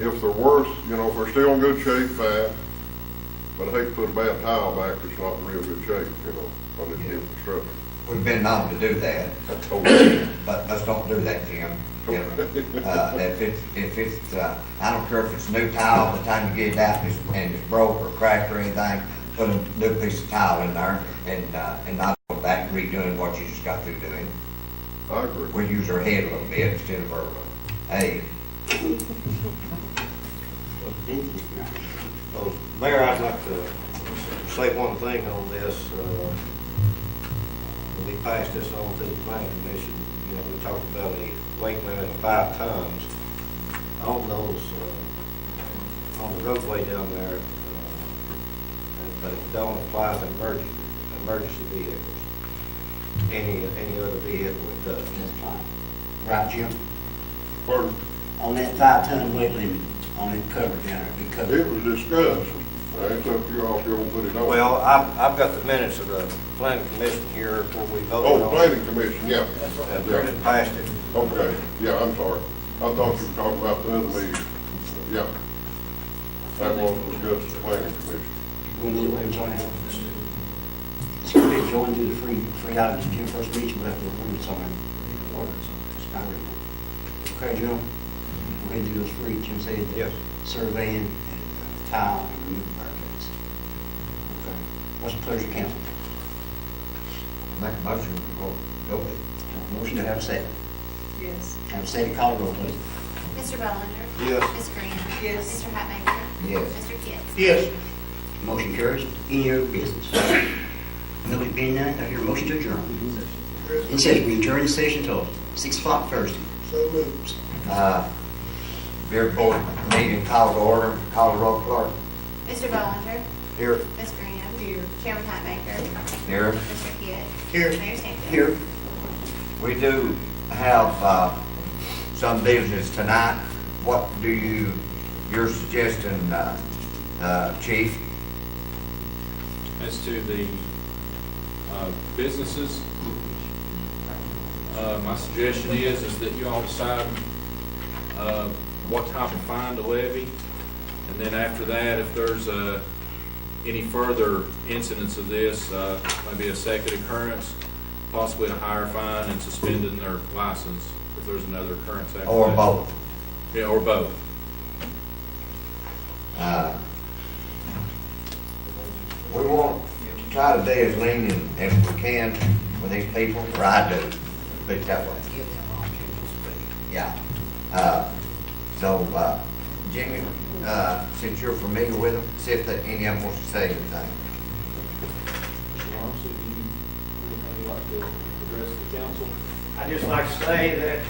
If they're worse, you know, if they're still in good shape, fine. But I hate to put a bad tile back that's not in real good shape, you know, on this new construction. We've been known to do that, I told you. but let's don't do that, Tim. You know, if it's, I don't care if it's new tile, by the time you get it out and it's broke or cracked or anything, put a new piece of tile in there and not go back redoing what you just got through doing. I agree. We use our head a little bit instead of our, hey. Well, Mayor, I'd like to say one thing on this. When we passed this on to the planning commission, you know, we talked about a weight limit of 5 tons on those, on the roadway down there. But it don't apply to emergency vehicles. Any other vehicle it does. That's fine. Right, Jim? Pardon? On that 5-ton weight limit, on that cover down there, be covered. It was discussed, It's up to you all if you want to put it on. Well, I've got the minutes of the planning commission here where we voted Oh, on. planning commission, yeah. And Brendan passed it. Okay, yeah, I'm sorry. I thought you were talking about the other meeting. Yeah. That was discussed the planning commission. We'll do it, join it. It's going to be joined to the free items. If you first meet, we'll have to ordinance on it. Ordinance. It's not written. Okay, Joe? Go ahead and do those free, Jim said. Yes. Surveying and tile and remove barricades. Okay. What's the pleasure, council? Make a motion, go with it. Motion to have a second. Yes. Have a second, call the roll, please. Mr. Bellinger? Yes. Ms. Graham? Yes. Mr. Hatmaker? Yes. Mr. Pitts? Yes. Motion carries. Any other business? No, it being none, I hear a motion to adjourn. It says we adjourn the session till 6 o'clock Thursday. So moved. Beer board meeting called to order, call the roll clerk. Mr. Bellinger? Here. Ms. Graham? Here. Chairman Hatmaker? Here. Mr. Pitts? Here. Mayor Stanfield? Here. We do have, some business tonight. What do you're suggesting, Chief? As to the businesses, my suggestion is that you all decide what type of fine to levy, and then after that, if there's any further incidents of this, maybe a second occurrence, possibly a higher fine and suspending their license if there's another occurrence after Or that. both? Yeah, or both. We want to try to be as lenient as we can with these people, or I do, put it that way. Give them opportunities to speak. Yeah. Jimmy, since you're familiar with them, see if any of them wants to say anything. Would you like to address the council? I'd just like to say that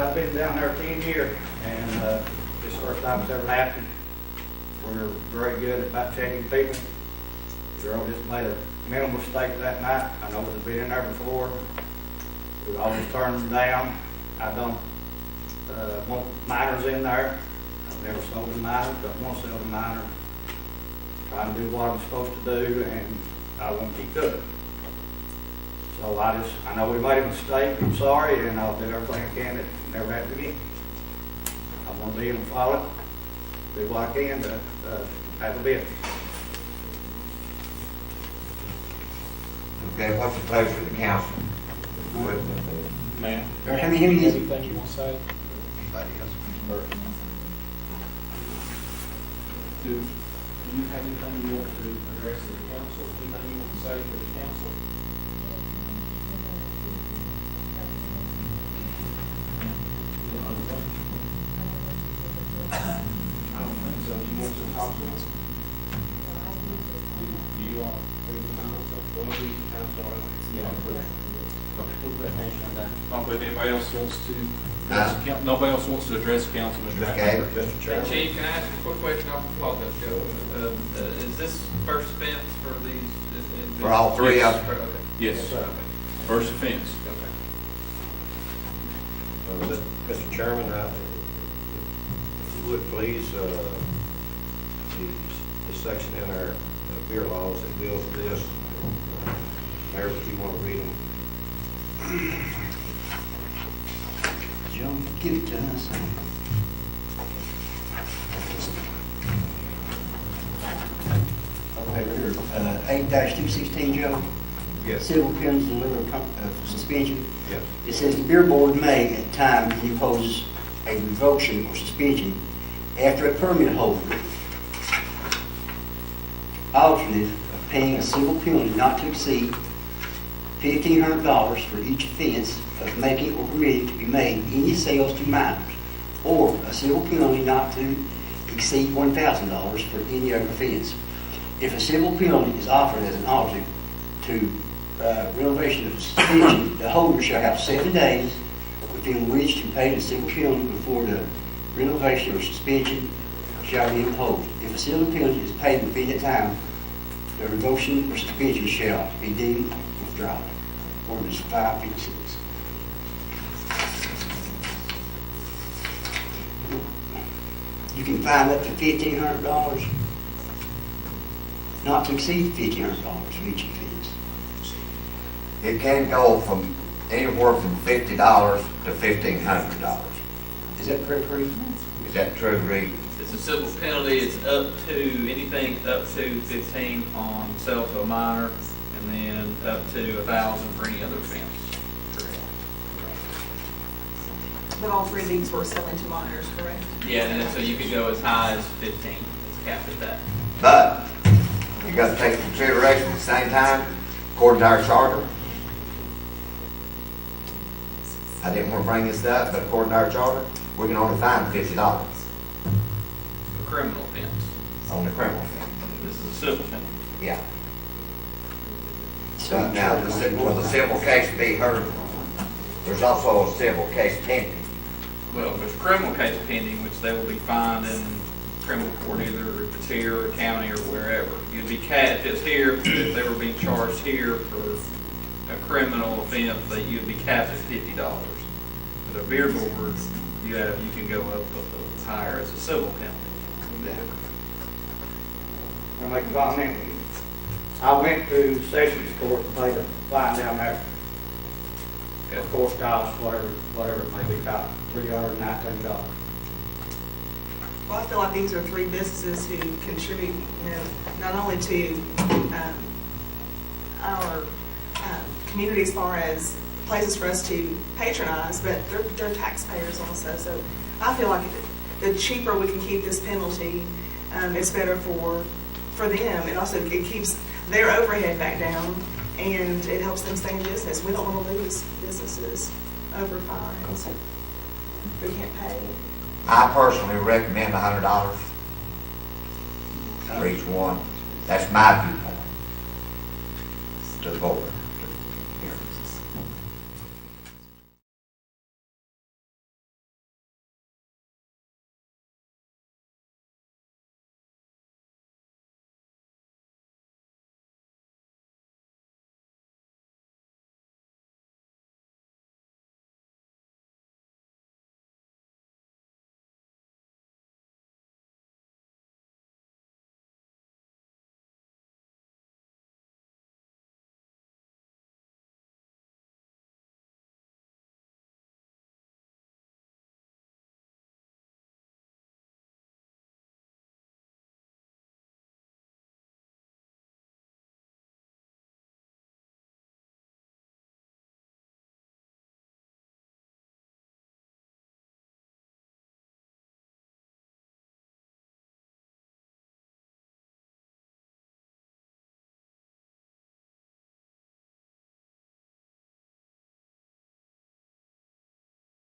I've been down there 10 years, and this is the first time it's ever happened. We're very good at about checking people. Girl just made a mental mistake that night. I know we've been in there before. We always turn them down. I don't want minors in there. I've never sold a minor, don't want to sell a minor. Trying to do what I'm supposed to do, and I won't keep doing it. So I know we made a mistake, I'm sorry, and I'll do everything I can to never happen again. I want to be in the follow, do what I can to have a business. Okay, what's the pleasure of the council? Ma'am? Or how many is it? Anything you want to say? Do you have anything you want to address to the council? Anything you want to say to the council? I don't think so. You want to talk to us? Do you all? Well, we can council. Yeah. Nobody, anybody else wants to? Nobody else wants to address the council, Mr. Okay. Mr. Chairman. Chief, can I ask you a quick question? I apologize, Joe. Is this first offense for these? For all three of them? Okay. Yes. Okay. First offense. Okay. Mr. Chairman, if you would please, the section in our beer laws that deals with this, Mayor, if you want to read them. Joe, give it to us. Okay, we're here. 8-216, Joe. Yes. Civil penalties and legal suspension. Yes. It says the beer board may, at time, impose a revocation or suspension after a permit holder alternate of paying a civil penalty not to exceed $1,500 for each offense of making or permitting to be made any sales to minors, or a civil penalty not to exceed $1,000 for any other offense. If a civil penalty is offered as an alternate to renovation of suspension, the holder shall have 7 days within which to pay the civil penalty before the renovation or suspension shall be imposed. If a civil penalty is paid within that time, the revocation or suspension shall be deemed withdrawn. Ordinance 556. You can fine up to $1,500. not to exceed $1,500 for each offense. It can go from anywhere from $50 to $1,500. Is that correct, Reed? Is that true, Reed? It's a civil penalty, it's up to, anything up to 15 on sale to a minor, and then up to 1,000 for any other offense. But all three of these were selling to minors, correct? Yeah, and then so you could go as high as 15, it's capped at that. But you got to take into consideration at the same time, according to our charter, I didn't want to bring this up, but according to our charter, we can only fine $50 A criminal offense. on the criminal offense. This is a civil penalty. Yeah. But now, will the civil case be heard? There's also a civil case pending. Well, there's a criminal case pending, which they will be fined in criminal court, either if it's here or county or wherever. You'd be capped, if it's here, if they were being charged here for a criminal offense, that you'd be capped at $50. But a beer board, you can go up higher as a civil penalty. I'll make a comment. I went to Sessions Court and paid a fine down there. Of course, cost, whatever it may be, cost $319. Well, I feel like these are three businesses who contribute, not only to our community as far as places for us to patronize, but they're taxpayers also. So I feel like the cheaper we can keep this penalty, it's better for them. It also it keeps their overhead back down, and it helps them stay in business. We don't want to lose businesses over fines. We can't pay. I personally recommend $100 for each one. That's my viewpoint to the board.